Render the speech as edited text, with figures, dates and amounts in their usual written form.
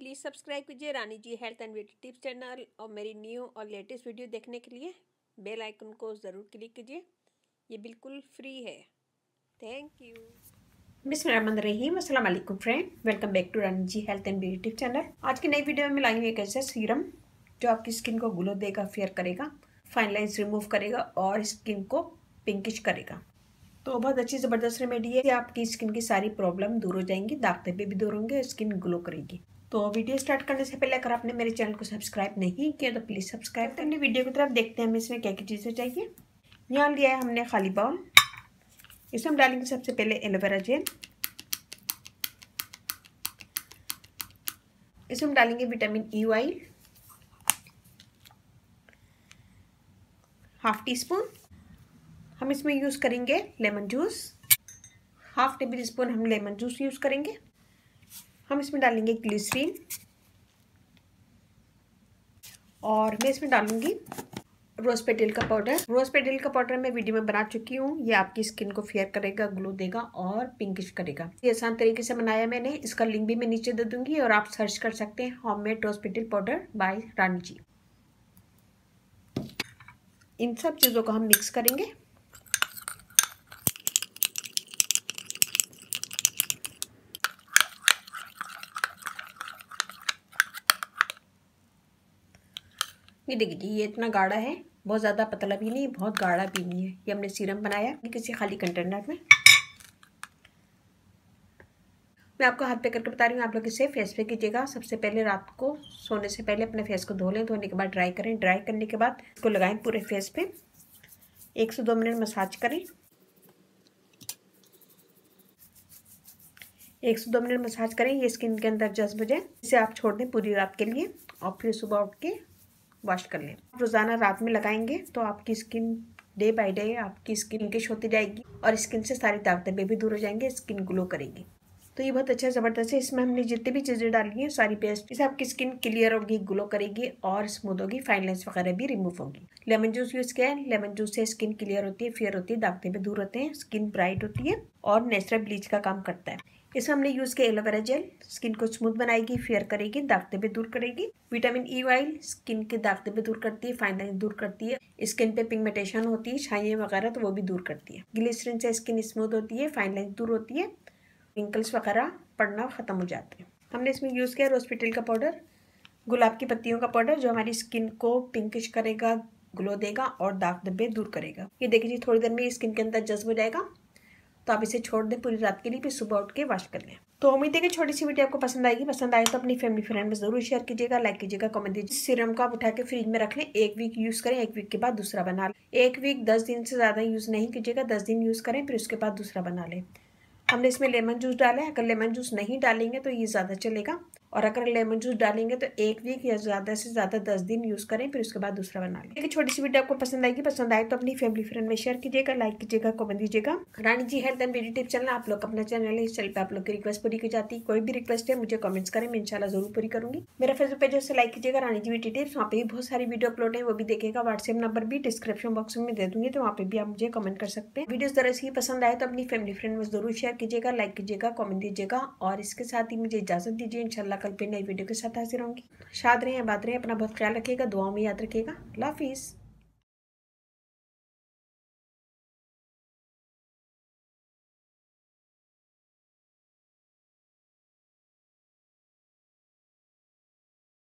Please subscribe कीजिए Rani ji health and beauty tips channel और मेरी न्यू और लेटेस्ट वीडियो देखने के लिए बेल आइकन को ज़रूर क्लिक कीजिए। ये बिल्कुल फ्री है। Thank you. बिस्मिल्लाहिर्रहमानिर्रहीम। अस्सलाम वालेकुम friend, welcome back to Rani ji health and beauty tips channel. आज की नई वीडियो में मैं लाई हूँ एक ऐसा सीरम जो आपकी स्किन को ग्लो देगा, फेयर करेगा, फाइन लाइंस रिमूव करेगा और स्किन को पिंकिश करेगा। तो बहुत अच्छी ज़बरदस्त रेमेडी है। आपकी स्किन की सारी प्रॉब्लम दूर हो जाएंगी, दाग धब्बे भी दूर होंगे, स्किन ग्लो करेगी। तो वीडियो स्टार्ट करने से पहले अगर आपने मेरे चैनल को सब्सक्राइब नहीं किया तो प्लीज़ सब्सक्राइब करें। वीडियो की तरफ देखते हैं हमें इसमें क्या क्या चीज़ें चाहिए। यहाँ लिया है हमने खाली बाउल। इसमें हम डालेंगे सबसे पहले एलोवेरा जेल। इसमें हम डालेंगे vitamin E oil half tea spoon. हम इसमें यूज़ करेंगे lemon juice, half table spoon हम लेमन जूस यूज़ करेंगे। हम इसमें डालेंगे ग्लिसरीन और मैं इसमें डालूंगी रोज़ पेटल का पाउडर। रोज़ पेटल का पाउडर मैं वीडियो में बना चुकी हूँ। ये आपकी स्किन को फेयर करेगा, ग्लो देगा और पिंकिश करेगा। ये आसान तरीके से बनाया मैंने, इसका लिंक भी मैं नीचे दे दूंगी और आप सर्च कर सकते हैं होममेड रोज़ पेटल पाउडर बाय रानी जी। इन सब चीज़ों को हम मिक्स करेंगे। ये देखिए जी, ये इतना गाढ़ा है, बहुत ज़्यादा पतला भी नहीं, बहुत गाढ़ा भी नहीं है। ये हमने सीरम बनाया किसी खाली कंटेनर में। मैं आपको हाथ पे करके बता रही हूँ, आप लोग इसे फेस पे कीजिएगा। सबसे पहले रात को सोने से पहले अपने फेस को धो लें। धोने के बाद ड्राई करें। ड्राई करने के बाद इसको लगाएं पूरे फेस पे। 1 से 2 मिनट मसाज करें। 1 से 2 मिनट मसाज करें, ये स्किन के अंदर जज्ब हो जाए। इसे आप छोड़ दें पूरी रात के लिए और फिर सुबह उठ के वॉश कर लें। रोज़ाना रात में लगाएंगे तो आपकी स्किन डे बाय डे आपकी स्किन पिंकिश होती जाएगी और स्किन से सारे दाग धब्बे भी दूर हो जाएंगे, स्किन ग्लो करेगी। तो ये बहुत अच्छा ज़बरदस्त है। इसमें हमने जितनी भी चीज़ें डाली हैं सारी पेस्ट, इससे आपकी स्किन क्लियर होगी, ग्लो करेगी और स्मूथ होगी, फाइन लाइंस वगैरह भी रिमूव होगी। लेमन जूस यूज़ किया है। लेमन जूस से स्किन क्लियर होती है, फेयर होती है, दाग धब्बे दूर होते हैं, स्किन ब्राइट होती है और नेचुरल ब्लीच का काम करता है। इसमें हमने यूज़ किया एलोवेरा जेल, स्किन को स्मूथ बनाएगी, फेयर करेगी, दाग धब्बे दूर करेगी। विटामिन ई ऑयल स्किन के दाग धब्बे दूर करती है, फाइन लाइन दूर करती है, स्किन पे पिगमेंटेशन होती है, छाइयाँ वगैरह, तो वो भी दूर करती है। ग्लिसरीन से स्किन स्मूथ होती है, फाइन लाइन दूर होती है, रिंकल्स वगैरह पड़ना ख़त्म हो जाते हैं। हमने इसमें यूज़ किया रोज़ पेटल का पाउडर, गुलाब की पत्तियों का पाउडर, जो हमारी स्किन को पिंकिश करेगा, ग्लो देगा और दाग धब्बे दूर करेगा। ये देखिए थोड़ी देर में स्किन के अंदर जज्ब हो जाएगा, तो आप इसे छोड़ दें पूरी रात के लिए, फिर सुबह उठ के वॉश कर लें। तो उम्मीद है कि छोटी सी वीडियो आपको पसंद आएगी। पसंद आए तो अपनी फैमिली फ्रेंड में जरूर शेयर कीजिएगा, लाइक कीजिएगा, कमेंट दीजिए। सीरम को आप उठा के फ्रिज में रख लें, 1 वीक यूज़ करें, 1 वीक के बाद दूसरा बना लें। 1 वीक 10 दिन से ज़्यादा यूज़ नहीं कीजिएगा, 10 दिन यूज़ करें फिर उसके बाद दूसरा बना लें। हमने इसमें लेमन जूस डाला है। अगर लेमन जूस नहीं डालेंगे तो ये ज़्यादा चलेगा, और अगर लेमन जूस डालेंगे तो 1 वीक या ज़्यादा से ज़्यादा 10 दिन यूज़ करें, फिर उसके बाद दूसरा बना लें। छोटी सी वीडियो आपको पसंद आएगी। पसंद आए तो अपनी फैमिली फ्रेंड में शेयर कीजिएगा, लाइक कीजिएगा, कमेंट दीजिएगा। Rani ji health and beauty tips channel आप लोग अपना चैनल है, इस चैनल पर आप लोग की रिक्वेस्ट पूरी की जाती है। कोई भी रिक्वेस्ट है मुझे कमेंट्स करें, मैं इंशाल्लाह जरूर पूरी करूंगी। मेरा फेसबुक पेज से लाइक कीजिएगा रानी जी ब्यूटी टिप्स, वहाँ पे भी बहुत सारी वीडियो अपलोड है, वो भी देखेगा। व्हाट्सएप नंबर भी डिस्क्रिप्शन बॉक्स में दे दूंगी, तो वहाँ पे भी आप मुझे कमेंट कर सकते हैं। वीडियोस तरह से पसंद आए तो अपनी फैमिली फ्रेंड में जरूर शेयर कीजिएगा, लाइक कीजिएगा, कमेंट दीजिएगा और इसके साथ ही मुझे इजाजत दीजिए। इंशाल्लाह कल फिर नई वीडियो के साथ हाजिर होंगी। शाद रहें, आबाद रहें, अपना बहुत ख्याल रखिएगा, दुआओं में याद रखिएगा। अल्लाह हाफिज़।